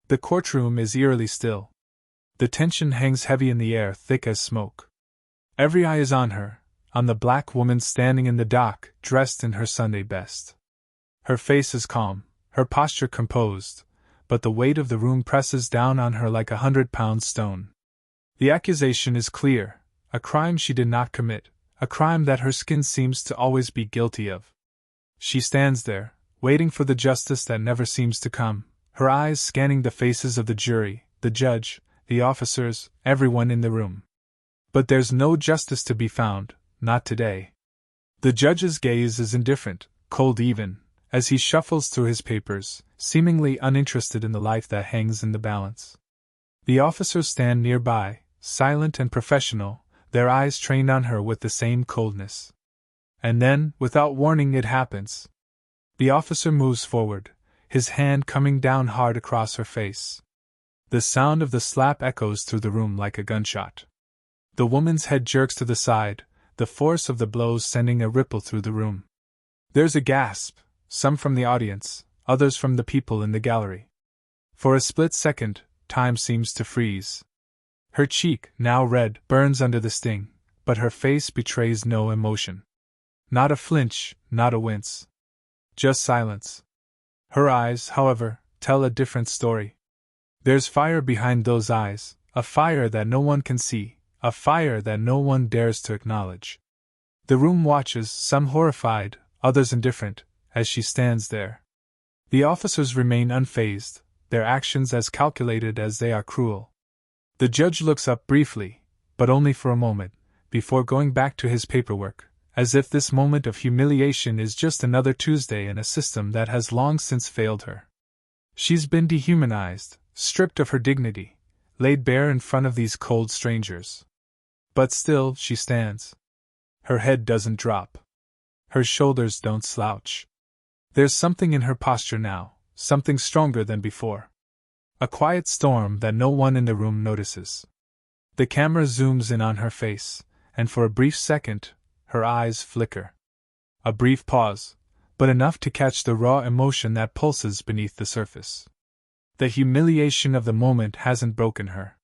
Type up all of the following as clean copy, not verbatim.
The courtroom is eerily still. The tension hangs heavy in the air, thick as smoke. Every eye is on her, on the black woman standing in the dock, dressed in her Sunday best. Her face is calm, her posture composed, but the weight of the room presses down on her like 100-pound stone. The accusation is clear, a crime she did not commit, a crime that her skin seems to always be guilty of. She stands there, waiting for the justice that never seems to come, her eyes scanning the faces of the jury, the judge, the officers, everyone in the room. But there's no justice to be found, not today. The judge's gaze is indifferent, cold even, as he shuffles through his papers, seemingly uninterested in the life that hangs in the balance. The officers stand nearby, silent and professional, their eyes trained on her with the same coldness. And then, without warning, it happens. The officer moves forward, his hand coming down hard across her face. The sound of the slap echoes through the room like a gunshot. The woman's head jerks to the side, the force of the blows sending a ripple through the room. There's a gasp, some from the audience, others from the people in the gallery. For a split second, time seems to freeze. Her cheek, now red, burns under the sting, but her face betrays no emotion. Not a flinch, not a wince. Just silence. Her eyes, however, tell a different story. There's fire behind those eyes, a fire that no one can see, a fire that no one dares to acknowledge. The room watches, some horrified, others indifferent, as she stands there. The officers remain unfazed, their actions as calculated as they are cruel. The judge looks up briefly, but only for a moment, before going back to his paperwork, as if this moment of humiliation is just another Tuesday in a system that has long since failed her. She's been dehumanized, stripped of her dignity, laid bare in front of these cold strangers. But still she stands. Her head doesn't drop. Her shoulders don't slouch. There's something in her posture now, something stronger than before. A quiet storm that no one in the room notices. The camera zooms in on her face, and for a brief second, her eyes flicker. A brief pause, but enough to catch the raw emotion that pulses beneath the surface. The humiliation of the moment hasn't broken her.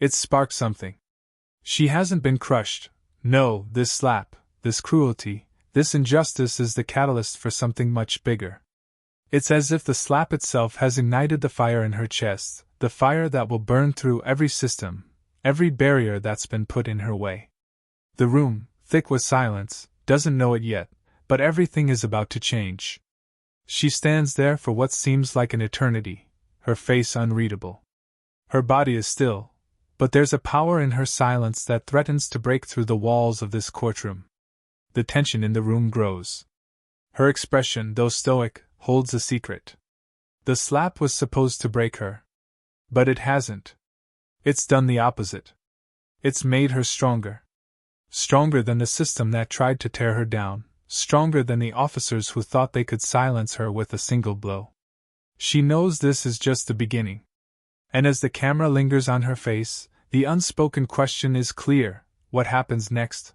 It's sparked something. She hasn't been crushed. No, this slap, this cruelty, this injustice is the catalyst for something much bigger. It's as if the slap itself has ignited the fire in her chest, the fire that will burn through every system, every barrier that's been put in her way. The room, thick with silence, doesn't know it yet, but everything is about to change. She stands there for what seems like an eternity, her face unreadable. Her body is still, but there's a power in her silence that threatens to break through the walls of this courtroom. The tension in the room grows. Her expression, though stoic, holds a secret. The slap was supposed to break her. But it hasn't. It's done the opposite. It's made her stronger. Stronger than the system that tried to tear her down, stronger than the officers who thought they could silence her with a single blow. She knows this is just the beginning. And as the camera lingers on her face, the unspoken question is clear: what happens next?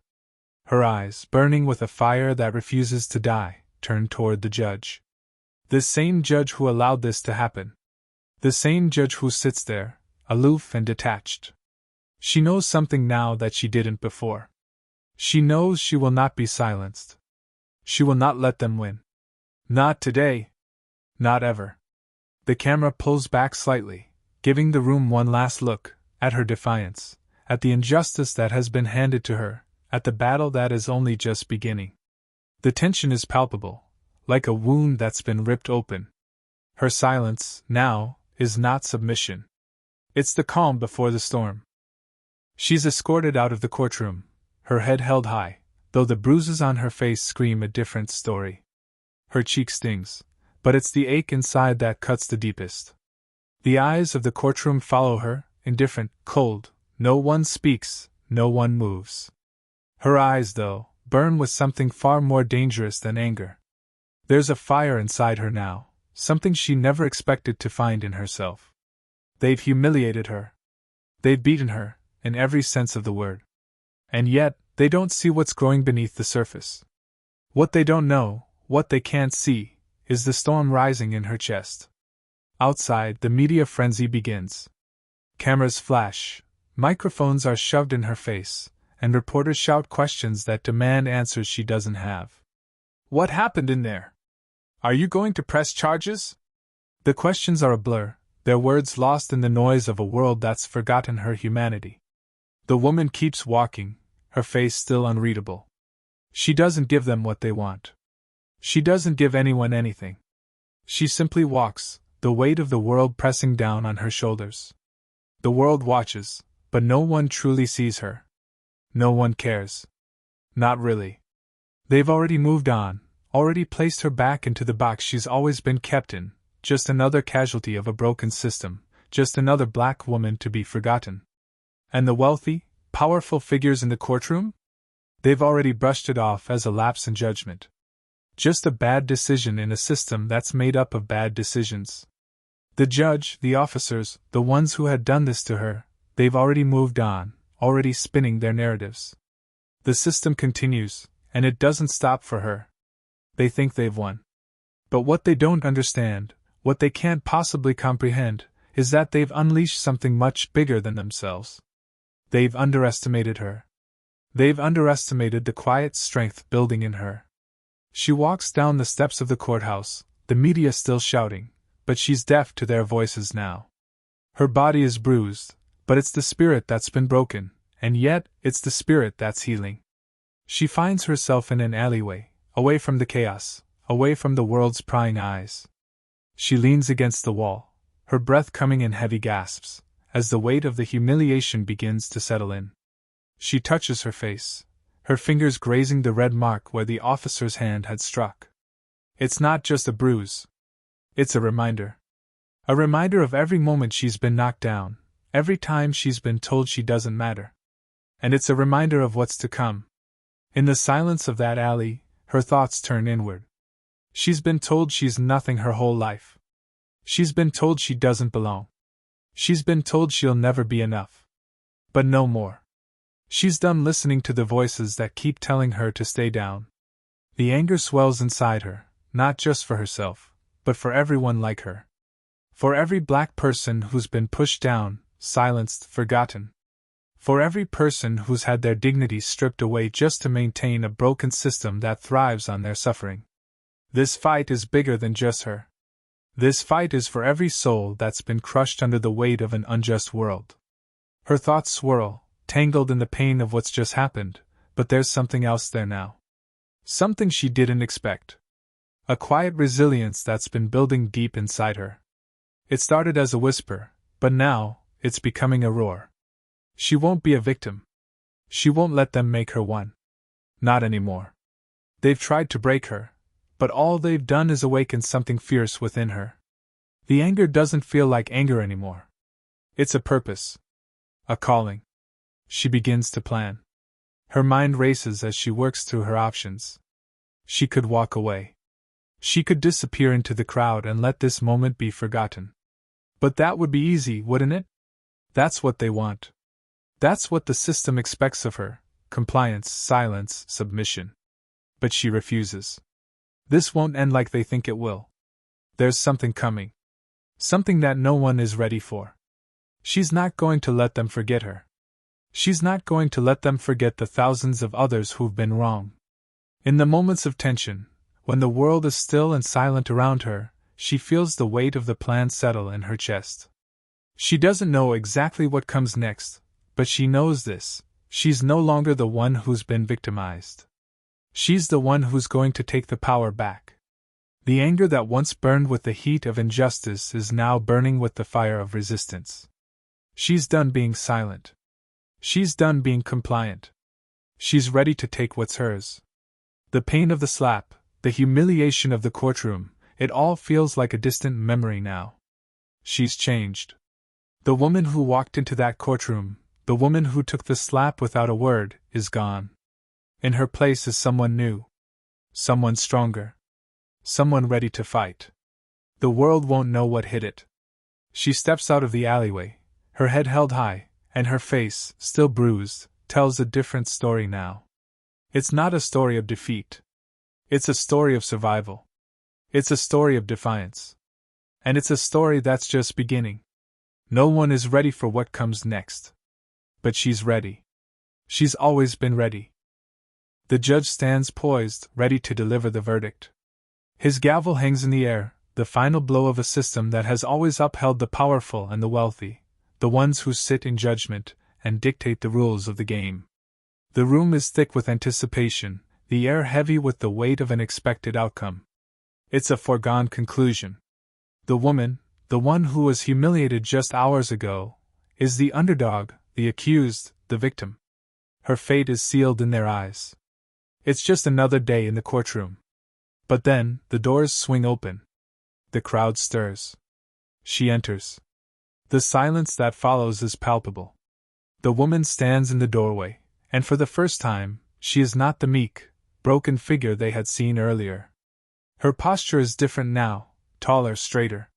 Her eyes, burning with a fire that refuses to die, turn toward the judge. The same judge who allowed this to happen. The same judge who sits there, aloof and detached. She knows something now that she didn't before. She knows she will not be silenced. She will not let them win. Not today. Not ever. The camera pulls back slightly, giving the room one last look, at her defiance, at the injustice that has been handed to her, at the battle that is only just beginning. The tension is palpable, like a wound that's been ripped open. Her silence, now, is not submission. It's the calm before the storm. She's escorted out of the courtroom, her head held high, though the bruises on her face scream a different story. Her cheek stings, but it's the ache inside that cuts the deepest. The eyes of the courtroom follow her, indifferent, cold. No one speaks, no one moves. Her eyes, though, burn with something far more dangerous than anger. There's a fire inside her now, something she never expected to find in herself. They've humiliated her. They've beaten her, in every sense of the word. And yet, they don't see what's growing beneath the surface. What they don't know, what they can't see, is the storm rising in her chest. Outside, the media frenzy begins. Cameras flash, microphones are shoved in her face, and reporters shout questions that demand answers she doesn't have. What happened in there? Are you going to press charges? The questions are a blur, their words lost in the noise of a world that's forgotten her humanity. The woman keeps walking, her face still unreadable. She doesn't give them what they want. She doesn't give anyone anything. She simply walks, the weight of the world pressing down on her shoulders. The world watches, but no one truly sees her. No one cares. Not really. They've already moved on, already placed her back into the box she's always been kept in, just another casualty of a broken system, just another black woman to be forgotten. And the wealthy, powerful figures in the courtroom? They've already brushed it off as a lapse in judgment. Just a bad decision in a system that's made up of bad decisions. The judge, the officers, the ones who had done this to her, they've already moved on, already spinning their narratives. The system continues, and it doesn't stop for her. They think they've won. But what they don't understand, what they can't possibly comprehend, is that they've unleashed something much bigger than themselves. They've underestimated her. They've underestimated the quiet strength building in her. She walks down the steps of the courthouse, the media still shouting, but she's deaf to their voices now. Her body is bruised, but it's the spirit that's been broken, and yet it's the spirit that's healing. She finds herself in an alleyway, away from the chaos, away from the world's prying eyes. She leans against the wall, her breath coming in heavy gasps, as the weight of the humiliation begins to settle in. She touches her face, her fingers grazing the red mark where the officer's hand had struck. It's not just a bruise. It's a reminder. A reminder of every moment she's been knocked down, every time she's been told she doesn't matter. And it's a reminder of what's to come. In the silence of that alley, her thoughts turn inward. She's been told she's nothing her whole life. She's been told she doesn't belong. She's been told she'll never be enough. But no more. She's done listening to the voices that keep telling her to stay down. The anger swells inside her, not just for herself, but for everyone like her. For every black person who's been pushed down, silenced, forgotten. For every person who's had their dignity stripped away just to maintain a broken system that thrives on their suffering. This fight is bigger than just her. This fight is for every soul that's been crushed under the weight of an unjust world. Her thoughts swirl, tangled in the pain of what's just happened, but there's something else there now. Something she didn't expect. A quiet resilience that's been building deep inside her. It started as a whisper, but now, it's becoming a roar. She won't be a victim. She won't let them make her one. Not anymore. They've tried to break her, but all they've done is awaken something fierce within her. The anger doesn't feel like anger anymore. It's a purpose. A calling. She begins to plan. Her mind races as she works through her options. She could walk away. She could disappear into the crowd and let this moment be forgotten. But that would be easy, wouldn't it? That's what they want. That's what the system expects of her: compliance, silence, submission. But she refuses. This won't end like they think it will. There's something coming. Something that no one is ready for. She's not going to let them forget her. She's not going to let them forget the thousands of others who've been wrong. In the moments of tension, when the world is still and silent around her, she feels the weight of the plan settle in her chest. She doesn't know exactly what comes next, but she knows this: she's no longer the one who's been victimized. She's the one who's going to take the power back. The anger that once burned with the heat of injustice is now burning with the fire of resistance. She's done being silent. She's done being compliant. She's ready to take what's hers. The pain of the slap, the humiliation of the courtroom, it all feels like a distant memory now. She's changed. The woman who walked into that courtroom, the woman who took the slap without a word, is gone. In her place is someone new. Someone stronger. Someone ready to fight. The world won't know what hit it. She steps out of the alleyway, her head held high, and her face, still bruised, tells a different story now. It's not a story of defeat. It's a story of survival. It's a story of defiance. And it's a story that's just beginning. No one is ready for what comes next. But she's ready. She's always been ready. The judge stands poised, ready to deliver the verdict. His gavel hangs in the air, the final blow of a system that has always upheld the powerful and the wealthy, the ones who sit in judgment and dictate the rules of the game. The room is thick with anticipation, the air heavy with the weight of an expected outcome. It's a foregone conclusion. The woman, the one who was humiliated just hours ago, is the underdog, the accused, the victim. Her fate is sealed in their eyes. It's just another day in the courtroom. But then, the doors swing open. The crowd stirs. She enters. The silence that follows is palpable. The woman stands in the doorway, and for the first time, she is not the meek, broken figure they had seen earlier. Her posture is different now, taller, straighter.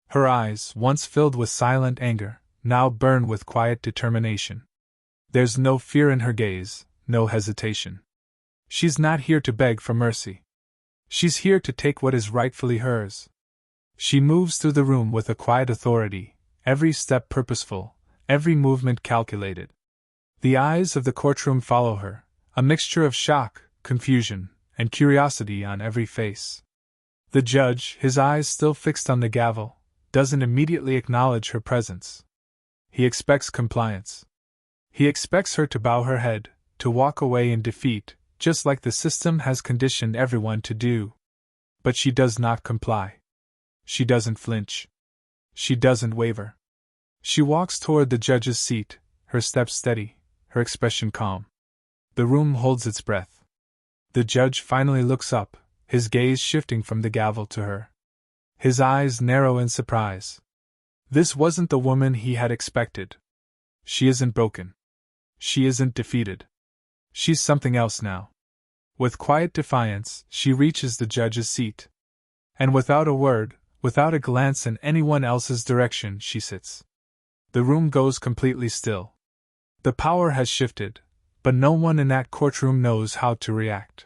Her eyes, once filled with silent anger, now burn with quiet determination. There's no fear in her gaze, no hesitation. She's not here to beg for mercy. She's here to take what is rightfully hers. She moves through the room with a quiet authority, every step purposeful, every movement calculated. The eyes of the courtroom follow her, a mixture of shock, confusion, and curiosity on every face. The judge, his eyes still fixed on the gavel, doesn't immediately acknowledge her presence. He expects compliance. He expects her to bow her head, to walk away in defeat, just like the system has conditioned everyone to do. But she does not comply. She doesn't flinch. She doesn't waver. She walks toward the judge's seat, her steps steady, her expression calm. The room holds its breath. The judge finally looks up, his gaze shifting from the gavel to her. His eyes narrow in surprise. This wasn't the woman he had expected. She isn't broken. She isn't defeated. She's something else now. With quiet defiance, she reaches the judge's seat. And without a word, without a glance in anyone else's direction, she sits. The room goes completely still. The power has shifted, but no one in that courtroom knows how to react.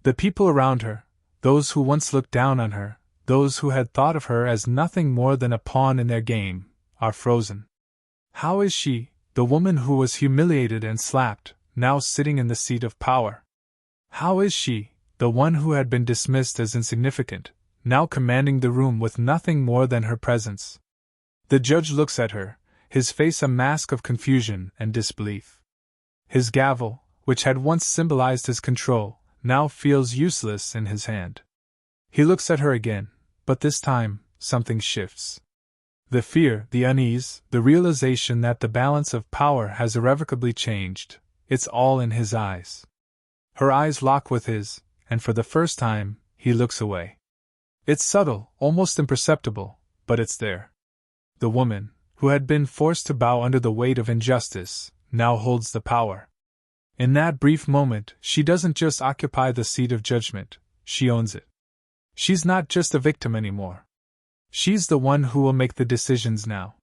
The people around her, those who once looked down on her, those who had thought of her as nothing more than a pawn in their game, are frozen. How is she, the woman who was humiliated and slapped, now sitting in the seat of power? How is she, the one who had been dismissed as insignificant, now commanding the room with nothing more than her presence? The judge looks at her, his face a mask of confusion and disbelief. His gavel, which had once symbolized his control, now feels useless in his hand. He looks at her again, but this time, something shifts. The fear, the unease, the realization that the balance of power has irrevocably changed, it's all in his eyes. Her eyes lock with his, and for the first time, he looks away. It's subtle, almost imperceptible, but it's there. The woman, who had been forced to bow under the weight of injustice, now holds the power. In that brief moment, she doesn't just occupy the seat of judgment, she owns it. She's not just a victim anymore. She's the one who will make the decisions now.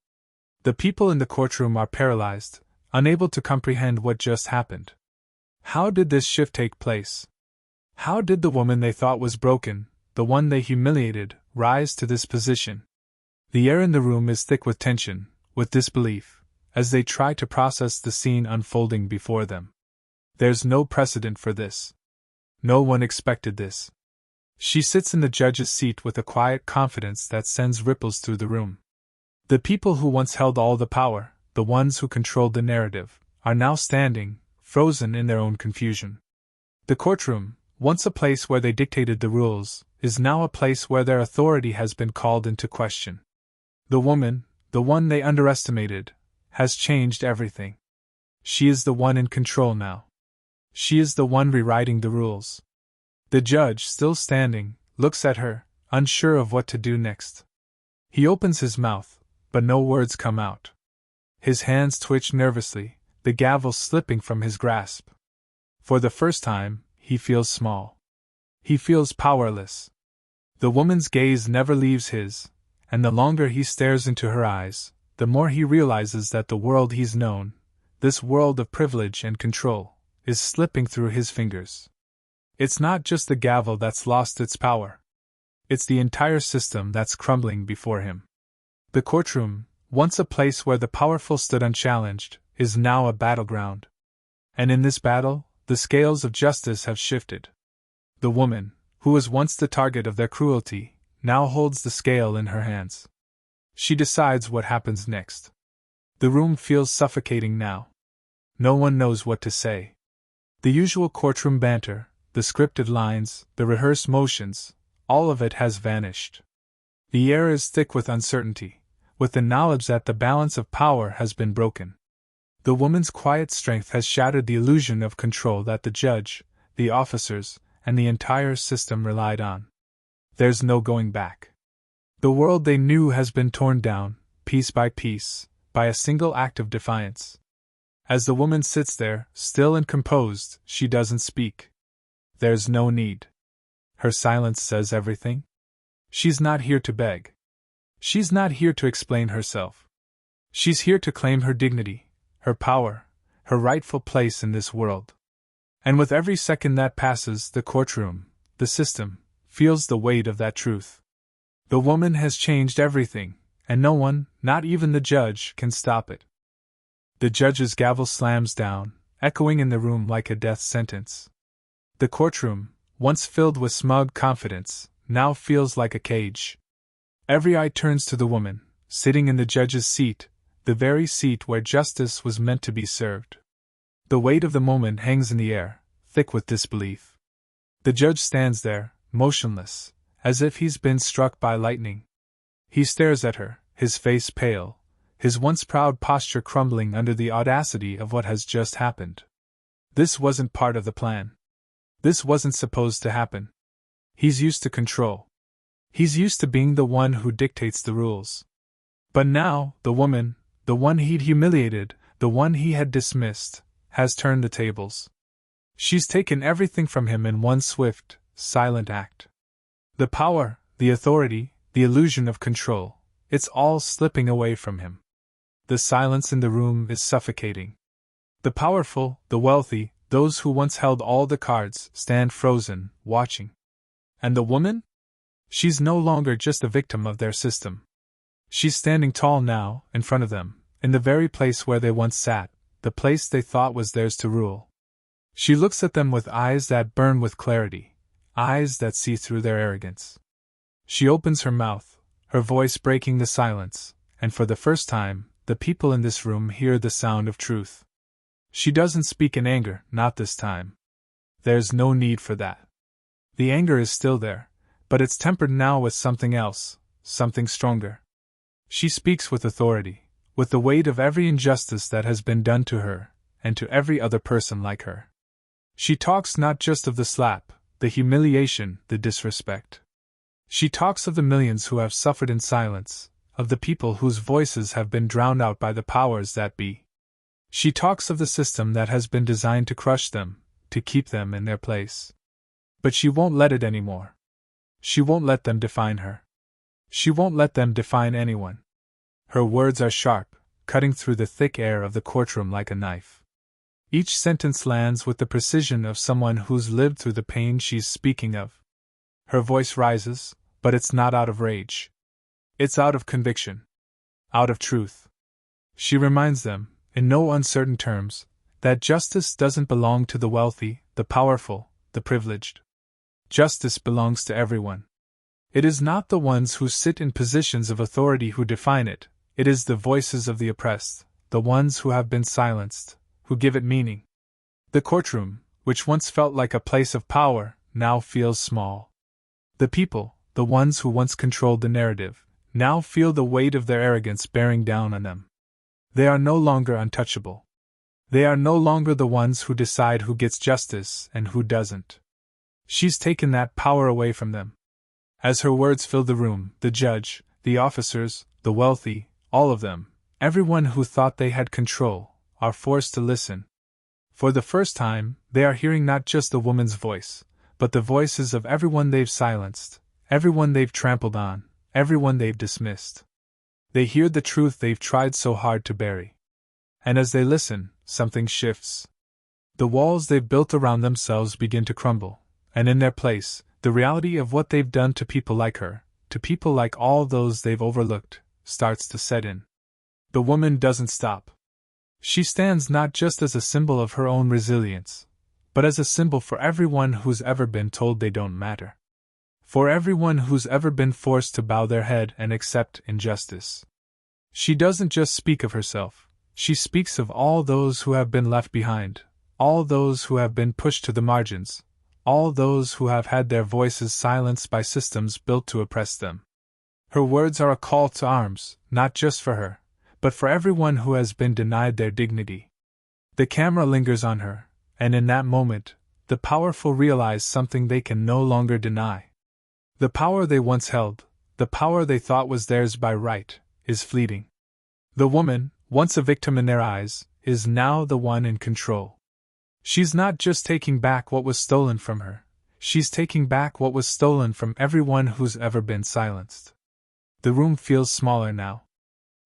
The people in the courtroom are paralyzed, unable to comprehend what just happened. How did this shift take place? How did the woman they thought was broken, the one they humiliated, rise to this position? The air in the room is thick with tension, with disbelief, as they try to process the scene unfolding before them. There's no precedent for this. No one expected this. She sits in the judge's seat with a quiet confidence that sends ripples through the room. The people who once held all the power, the ones who controlled the narrative, are now standing, frozen in their own confusion. The courtroom, once a place where they dictated the rules, is now a place where their authority has been called into question. The woman, the one they underestimated, has changed everything. She is the one in control now. She is the one rewriting the rules. The judge, still standing, looks at her, unsure of what to do next. He opens his mouth, but no words come out. His hands twitch nervously, the gavel slipping from his grasp. For the first time, he feels small. He feels powerless. The woman's gaze never leaves his, and the longer he stares into her eyes, the more he realizes that the world he's known, this world of privilege and control, is slipping through his fingers. It's not just the gavel that's lost its power. It's the entire system that's crumbling before him. The courtroom, once a place where the powerful stood unchallenged, is now a battleground. And in this battle, the scales of justice have shifted. The woman, who was once the target of their cruelty, now holds the scale in her hands. She decides what happens next. The room feels suffocating now. No one knows what to say. The usual courtroom banter, the scripted lines, the rehearsed motions, all of it has vanished. The air is thick with uncertainty, with the knowledge that the balance of power has been broken. The woman's quiet strength has shattered the illusion of control that the judge, the officers, and the entire system relied on. There's no going back. The world they knew has been torn down, piece by piece, by a single act of defiance. As the woman sits there, still and composed, she doesn't speak. There's no need. Her silence says everything. She's not here to beg. She's not here to explain herself. She's here to claim her dignity, her power, her rightful place in this world. And with every second that passes, the courtroom, the system, feels the weight of that truth. The woman has changed everything, and no one, not even the judge, can stop it. The judge's gavel slams down, echoing in the room like a death sentence. The courtroom, once filled with smug confidence, now feels like a cage. Every eye turns to the woman, sitting in the judge's seat, the very seat where justice was meant to be served. The weight of the moment hangs in the air, thick with disbelief. The judge stands there, motionless, as if he's been struck by lightning. He stares at her, his face pale, his once proud posture crumbling under the audacity of what has just happened. This wasn't part of the plan. This wasn't supposed to happen. He's used to control. He's used to being the one who dictates the rules. But now, the woman, the one he'd humiliated, the one he had dismissed, has turned the tables. She's taken everything from him in one swift, silent act. The power, the authority, the illusion of control, it's all slipping away from him. The silence in the room is suffocating. The powerful, the wealthy, those who once held all the cards, stand frozen, watching. And the woman? She's no longer just a victim of their system. She's standing tall now, in front of them, in the very place where they once sat, the place they thought was theirs to rule. She looks at them with eyes that burn with clarity, eyes that see through their arrogance. She opens her mouth, her voice breaking the silence, and for the first time, the people in this room hear the sound of truth. She doesn't speak in anger, not this time. There's no need for that. The anger is still there, but it's tempered now with something else, something stronger. She speaks with authority, with the weight of every injustice that has been done to her, and to every other person like her. She talks not just of the slap, the humiliation, the disrespect. She talks of the millions who have suffered in silence, of the people whose voices have been drowned out by the powers that be. She talks of the system that has been designed to crush them, to keep them in their place. But she won't let it anymore. She won't let them define her. She won't let them define anyone. Her words are sharp, cutting through the thick air of the courtroom like a knife. Each sentence lands with the precision of someone who's lived through the pain she's speaking of. Her voice rises, but it's not out of rage. It's out of conviction. Out of truth. She reminds them, in no uncertain terms, that justice doesn't belong to the wealthy, the powerful, the privileged. Justice belongs to everyone. It is not the ones who sit in positions of authority who define it, it is the voices of the oppressed, the ones who have been silenced, who give it meaning. The courtroom, which once felt like a place of power, now feels small. The people, the ones who once controlled the narrative, now feel the weight of their arrogance bearing down on them. They are no longer untouchable. They are no longer the ones who decide who gets justice and who doesn't. She's taken that power away from them. As her words fill the room, the judge, the officers, the wealthy, all of them, everyone who thought they had control, are forced to listen. For the first time, they are hearing not just the woman's voice, but the voices of everyone they've silenced, everyone they've trampled on, everyone they've dismissed. They hear the truth they've tried so hard to bury. And as they listen, something shifts. The walls they've built around themselves begin to crumble, and in their place, The reality of what they've done to people like her, to people like all those they've overlooked, starts to set in. The woman doesn't stop. She stands not just as a symbol of her own resilience, but as a symbol for everyone who's ever been told they don't matter. For everyone who's ever been forced to bow their head and accept injustice. She doesn't just speak of herself, she speaks of all those who have been left behind, all those who have been pushed to the margins, all those who have had their voices silenced by systems built to oppress them. Her words are a call to arms, not just for her, but for everyone who has been denied their dignity. The camera lingers on her, and in that moment, the powerful realize something they can no longer deny. The power they once held, the power they thought was theirs by right, is fleeting. The woman, once a victim in their eyes, is now the one in control. She's not just taking back what was stolen from her, she's taking back what was stolen from everyone who's ever been silenced. The room feels smaller now.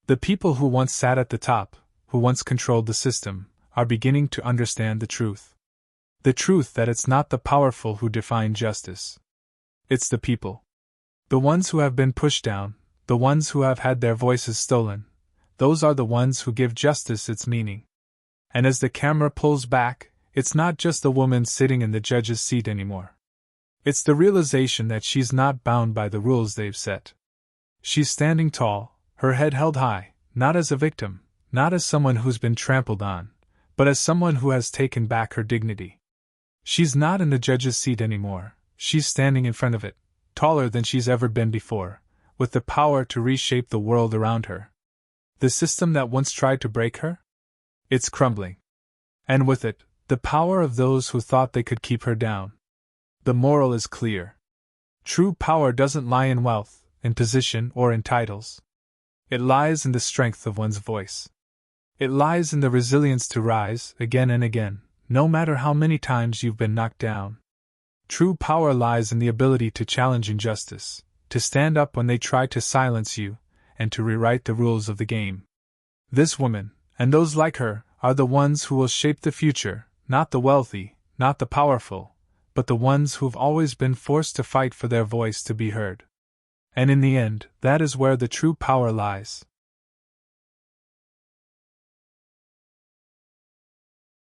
The people who once sat at the top, who once controlled the system, are beginning to understand the truth. The truth that it's not the powerful who define justice. It's the people. The ones who have been pushed down, the ones who have had their voices stolen, those are the ones who give justice its meaning. And as the camera pulls back, it's not just the woman sitting in the judge's seat anymore. It's the realization that she's not bound by the rules they've set. She's standing tall, her head held high, not as a victim, not as someone who's been trampled on, but as someone who has taken back her dignity. She's not in the judge's seat anymore, she's standing in front of it, taller than she's ever been before, with the power to reshape the world around her. The system that once tried to break her? It's crumbling. And with it, the power of those who thought they could keep her down. The moral is clear. True power doesn't lie in wealth, in position, or in titles. It lies in the strength of one's voice. It lies in the resilience to rise, again and again, no matter how many times you've been knocked down. True power lies in the ability to challenge injustice, to stand up when they try to silence you, and to rewrite the rules of the game. This woman, and those like her, are the ones who will shape the future, not the wealthy, not the powerful, but the ones who've always been forced to fight for their voice to be heard. And in the end, that is where the true power lies.